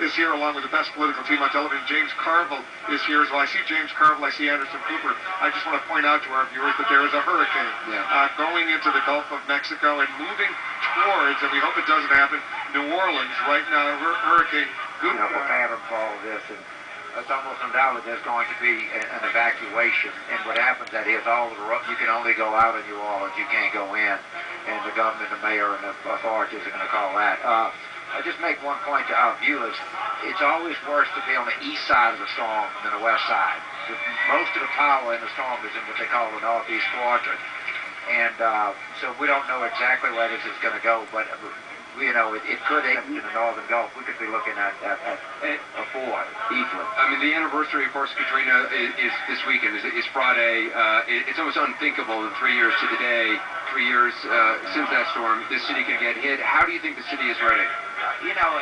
is here along with the best political team on television. James Carville is here as well. I see James Carville, I see Anderson Cooper. I just want to point out to our viewers that there is a hurricane going into the Gulf of Mexico and moving towards, and we hope it doesn't happen, New Orleans right now. Hurricane Good pattern for all of this, and it's almost undoubtedly there's going to be an evacuation. And what happens that is all of the you can only go out of New Orleans, you can't go in, and the governor, the mayor, and the authorities are going to call that. I just make one point to our viewers: it's always worse to be on the east side of the storm than the west side. Most of the power in the storm is in what they call the northeast quadrant, and so we don't know exactly where this is going to go, but. You know, it could end in the northern Gulf. We could be looking at a 4 easily. I mean, the anniversary, of course, Katrina is this weekend. Is Friday. It's almost unthinkable in 3 years to the day, 3 years since that storm, this city could get hit. How do you think the city is ready? You know,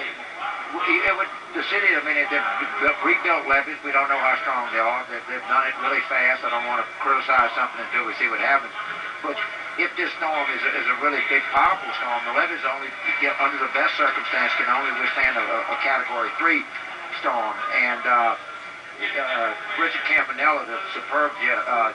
the city, I mean, they've rebuilt levees. We don't know how strong they are. They've done it really fast. I don't want to criticize something until we see what happens. But if this storm is a really big, powerful storm, the levees only, under the best circumstance, can only withstand a Category 3 storm. And Richard Campanella, the superb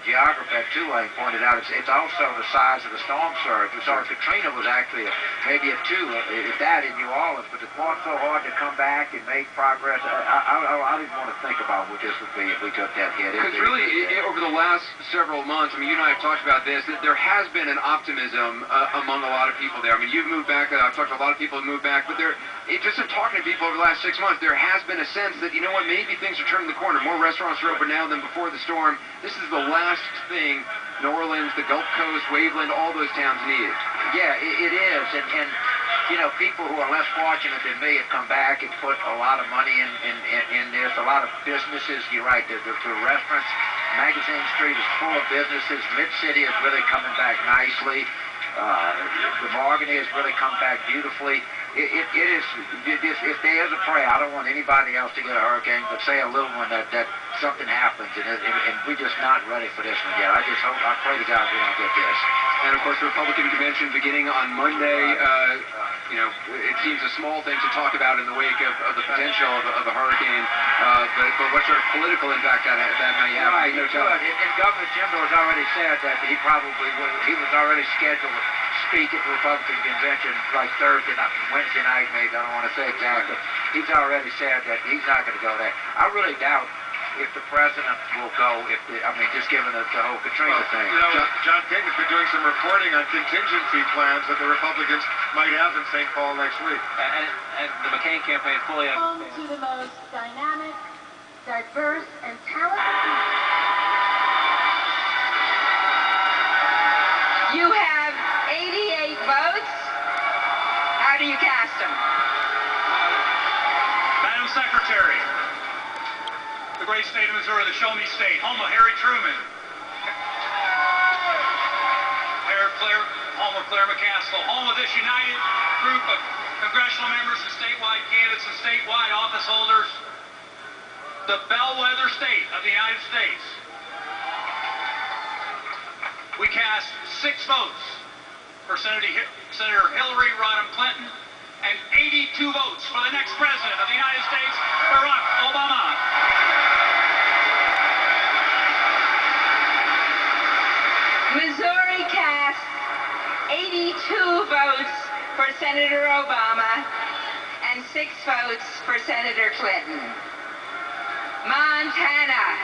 geographer at Tulane, pointed out it's also the size of the storm surge. We saw Katrina was actually maybe a 2, if that, in New Orleans, but it fought so hard to come back and make progress. I didn't want to think about what this would be if we took that hit. Because really, over the last several months, I mean, you and I have talked about this, that there has been an optimism among a lot of people there. I mean, you've moved back, I've talked to a lot of people who moved back, but just in talking to people over the last 6 months, there has been a sense that, you know what, maybe things are turning the corner. More restaurants are open now than before the storm. This is the last thing New Orleans, the Gulf Coast, Waveland, all those towns need. Yeah, it is. And you know, people who are less fortunate than me have come back and put a lot of money in this. A lot of businesses, you're right, the restaurants, Magazine Street is full of businesses. Mid-City is really coming back nicely. The Mahogany has really come back beautifully. It is, if there is a prayer, I don't want anybody else to get a hurricane, but say a little one that something happens, and we're just not ready for this one yet. I pray to God we don't get this. And of course, the Republican convention beginning on Monday. You know, it seems a small thing to talk about in the wake of the potential of a hurricane, but what sort of political impact that may have? Right, no telling. And Governor Jimbo has already said that he was already scheduled to speak at the Republican convention like Thursday night, Wednesday night maybe, I don't want to say exactly. He's already said that he's not going to go there. I really doubt if the president will go, just given the whole Katrina thing. You know, John King has been doing some reporting on contingency plans that the Republicans might have in St. Paul next week. And the McCain campaign fully home to the most dynamic, diverse, and talented people. You have 88 votes. How do you cast them? Madam Secretary, the great state of Missouri, the show-me state, home of Harry Truman, home of Claire McCaskill, home of this united group of congressional members and statewide candidates and statewide office holders, the bellwether state of the United States. We cast 6 votes for Senator Hillary Rodham Clinton and 82 votes for the next president of the United States, Barack Obama. Missouri cast 82 votes for Senator Obama and 6 votes for Senator Clinton. Montana